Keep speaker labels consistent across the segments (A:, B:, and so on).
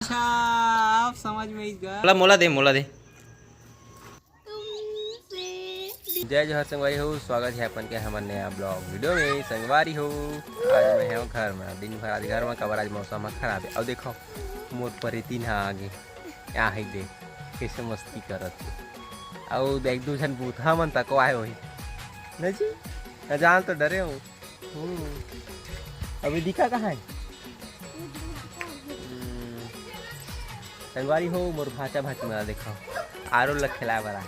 A: अच्छा आप समझ में ही गए।
B: मोला दे जय जोहर संगवारी हो। स्वागत है अपन के हमारे नया ब्लॉग वीडियो में। संगवारी हो आज मैं हूँ घर में, दिन भर आज घर में कबर। आज मौसम खराब है और देखो मोर पर तीन आगे यहाँ ही देख कैसे मस्ती करत और एक दो जन बूथा मन तक आए हो नहीं जी जान तो डरे हूँ। अभी दिखा कहाँ है संगवारी हो मोर भाचा भाच मेरा देखो आरो लग खिलाए बड़ा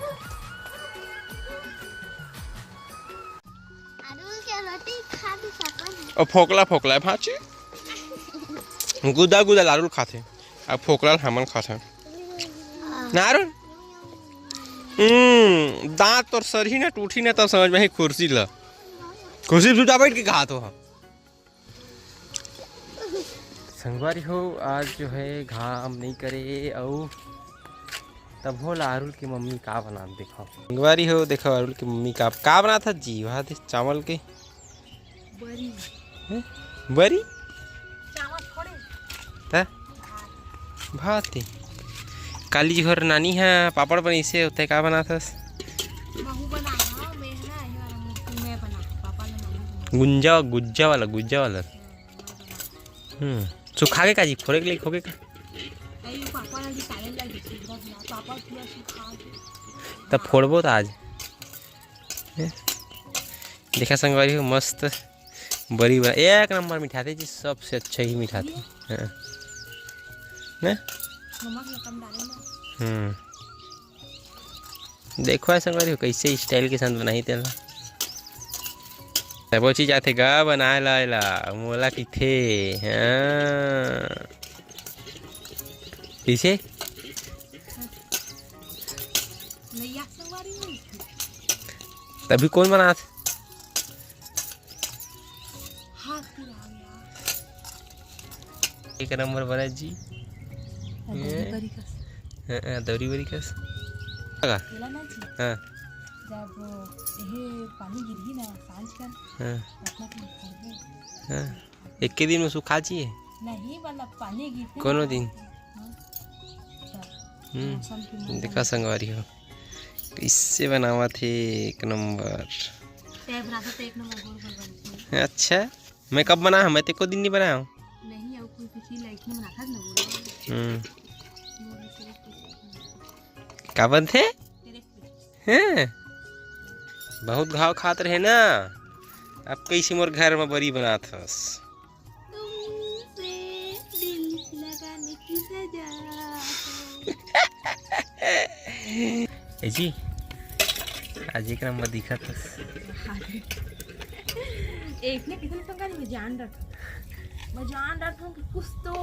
C: और फोकला फोकला भाची गुदा गुदा लारुल खाते अब फोकला हमन खाते नारुल दांत और सर ही ना टूटी ना तब समझ में ही कुर्सी सुटा बैठ के कहा तो
B: संगवारी हो आज जो है घाम नहीं करे और तब हो अरुल की मम्मी का बना देखो।
C: संगवारी हो देखो अरुल की मम्मी का बना था जी वहाँ चावल के बरी भात काली जी घर नानी है पापड़ बनी से होते का बना था गुंजा गुज्जा वाला सुखा के का जी फोड़े के लिए खोके का तब फोड़बो तो आज देखा संगवारी हो मस्त बड़ी बड़ा एक नंबर मिठा थे जी सबसे अच्छा ही मिठा थे देखो ऐसा संगवारी हो कैसे स्टाइल के साथ बनाई थे वो चीज आते गा बनाए ला मोला की थे पीछे तभी कौन बना थे एक नंबर बना जी दौरी बरी कस हाँ
D: जब पानी गिरी ना सांझ
C: हाँ एक के दिन में सुखा चाहिए
D: नहीं मतलब पानी गिरते
C: कोनो दिन देखा संगवारी हो इससे बनावा थे एक नंबर। अच्छा मैं कब बना मैं तो को दिन नहीं बनाया हूँ का बनते हैं बहुत घाव खात रहे ना अब कैसे मोर घर में बड़ी बना था जी आज एक नंबर दिखा था
D: एक ने कितने संगारी में जान रखा कि कुछ तो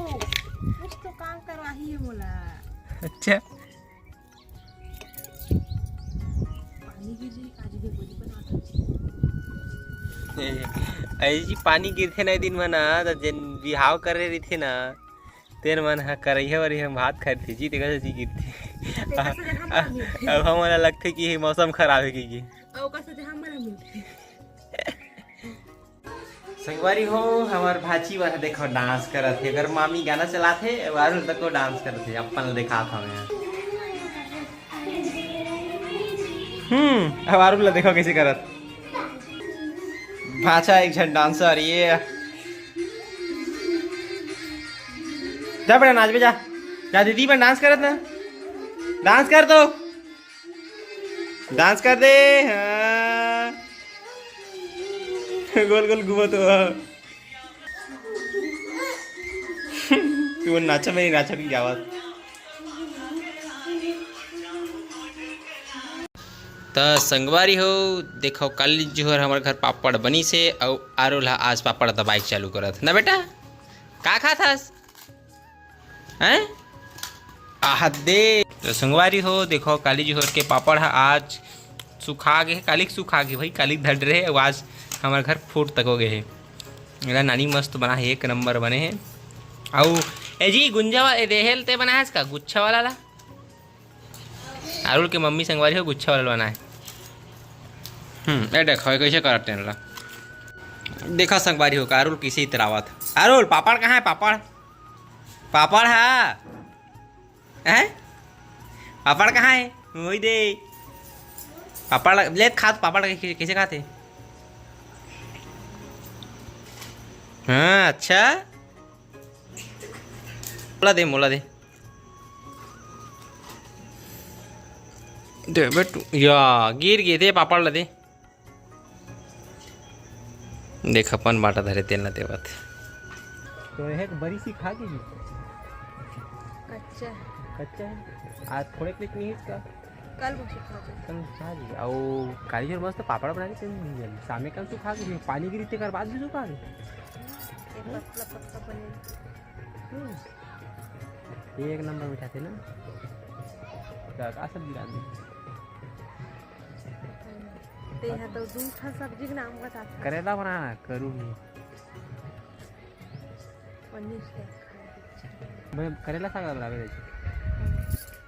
D: काम करवा ही है बोला।
C: अच्छा
D: पानी गिरी आज भी बोली बना
C: जी पानी गिरते ना दिन में ना तो जन बिहाव कर रही थी ना तेर मन हाँ करैया और हम भात खाते थे जी देखा जी गिरती अब हमारा लगते कि मौसम खराब है कि संगवारी हो हमार भाची वह देखो डांस करत थे अगर मामी गाना चलाते वारुल तक को डांस करते अपन देखा था मैं अब वारुल देखो कैसे करत भाचा एक झन डांसर ये जा बेटा नाच बे जा दीदी पर डांस करत ना डांस कर दो डांस कर दे हाँ गोल गोल घूमो तो तू नाचा मेरी नाचा की आवाज तो संगवारी हो देखो कल जो है हमारे घर पापड़ बनी से और आरुल आज पापड़ तो बाइक चालू करत ना बेटा का खा था हैं आह दे तो संगवारी हो देखो काली जोहर के पापड़ है आज सुखा गए कालिक सुखा गए भाई कालिक धड़ रहे आज हमारे घर फूट तक हो गए है मेरा नानी मस्त बना है एक नंबर बने हैं और ए जी गुंजा वाला रेहल ते बना है इसका गुच्छा वाला ला अरुल के मम्मी संगवारी हो गुच्छा वाला बना है ए देखो कैसे करते हैं देखा संगवारी हो अरुल किसी तरह था अरुल पापड़ कहाँ है पापड़ पापड़ है हैं? पापड़ कहाँ है? वही दे पापड़ ले खा तो पापड़ कैसे खाते? हाँ अच्छा मोला दे दे बेटू या गिर गए थे पापड़ ला दे देख अपन बाटा धरे तेल ना तेवत
B: तो एक बड़ी सी खा गई
D: कच्चा
B: कच्चा है आज थोड़े क्लिक नहीं है इसका
D: कल वो खा दे
B: कल खा गई और कालीचर मस्त पापड़ बना के सामने कल तू खा गई पानी गिरी कर बाद भी तू खा गई
D: एक पतला पतला पनीर
B: एक नंबर मीठा थे ना का सब्जी डाल दी
D: ते यहाँ तो दूसरा सब्जी का नाम बता
B: करेला बनाना करूँगी
D: पनीर से
B: मैं करेला साग बना रही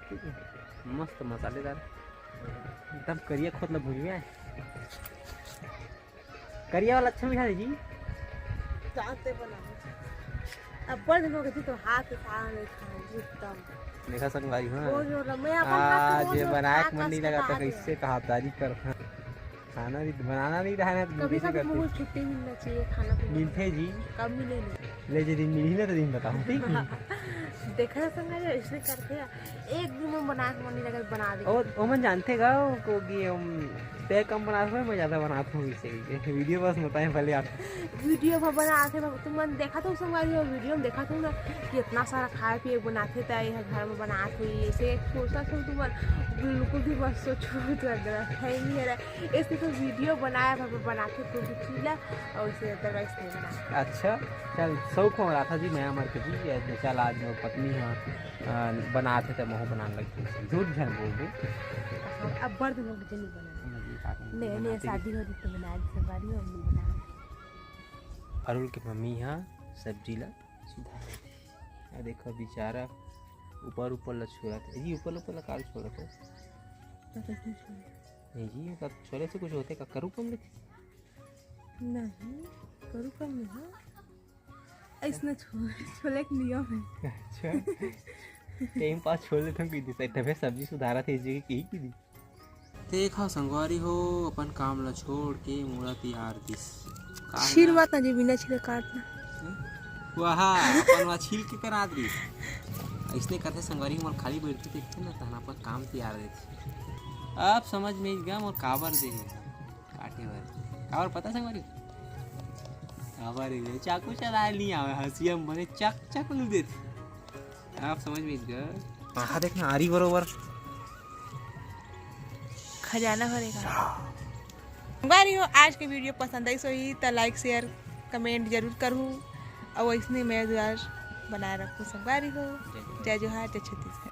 B: ठीक है मस्त मसालेदार एकदम करिया खोद ला भुजिया करिया वाला अच्छा मीठा जी
D: चाहते बना अब बड़ दिन हो गए तो हाथ से नहीं खाए एकदम
B: देखा संगवारी
D: वो
B: हाँ
D: जो मैं अपन हाथ
B: आज
D: से
B: ये
D: वो जो
B: बनाया
D: हाथ
B: मन नहीं
D: से
B: लगा तो
D: खा दे।
B: कैसे कहावतारी कर खाना नहीं बनाना नहीं रहा ना
D: कभी कभी मुझे छुट्टी मिलना चाहिए खाना पीना
B: मिलते जी
D: कब मिले नहीं
B: ले जो दिन मिली ना तो दिन बताऊँ ठीक है
D: देखा संग ऐसे करते हैं एक दिन में बना के मन नहीं लगा बना दे
B: और ओमन जानते गा को कि हम तय कम बनाते हैं मैं ज़्यादा बनाता हूँ इसे वीडियो बस बताएं भले आप
D: वीडियो में बनाते तुम मन देखा था संगवारी और वीडियो में देखा था ना कि इतना सारा खाए पिए बनाते थे यह घर में बनाते हुई ऐसे सोचता था तुम बिल्कुल भी बस सोचो है ही नहीं रहा ऐसे तो वीडियो बनाया बनाते तो खिला और उसे अदरवाइज नहीं बनाया
B: अच्छा चल शौक हो रहा था जी मैं हमारे के जी चल आज मेरी पत्नी हाँ बनाते थे मोह बनाने लगती झूठ झन बोल दो
D: अब बड़ दिन हो गए नहीं बना नहीं नहीं शादी हो रही तो बना दी संगवारी और नहीं बना
B: अरुण की मम्मी यहाँ सब्जी ला सुधार रही थी देखो बेचारा ऊपर ऊपर ला छोड़ा था जी ऊपर ला काल छोड़ा था नहीं जी का छोले से कुछ होते का करू कम लेते
D: नहीं करू कम नहीं हाँ ऐसा छोले के नियम है
B: अच्छा टाइम पास छोड़ देता हूँ की तभी सब्जी सुधारा थी इस जगह की की दी
A: देखा संगवारी हो अपन काम ला छोड़ के मोड़ा तैयार दिस
D: छील बात ना जी बिना छीले काटना
A: वहा अपन वहा छील के करा दी इसने कहते संगवारी मोर खाली बैठते देखते ना तहना पर काम तैयार देते अब समझ में गया मोर काबर दे काटे बर काबर पता संगवारी काबर दे चाकू चला नहीं आवे हंसिया मने चक चक लू देते आप समझ में गया
B: हाँ देखना आरी बरोबर
D: खजाना भरेगा बारी हो आज के वीडियो पसंद आई सोई तो लाइक शेयर कमेंट जरूर करूँ और इसने मैं बनाए रखूँ सब बारी हो जय जोहार जय छत्तीसगढ़।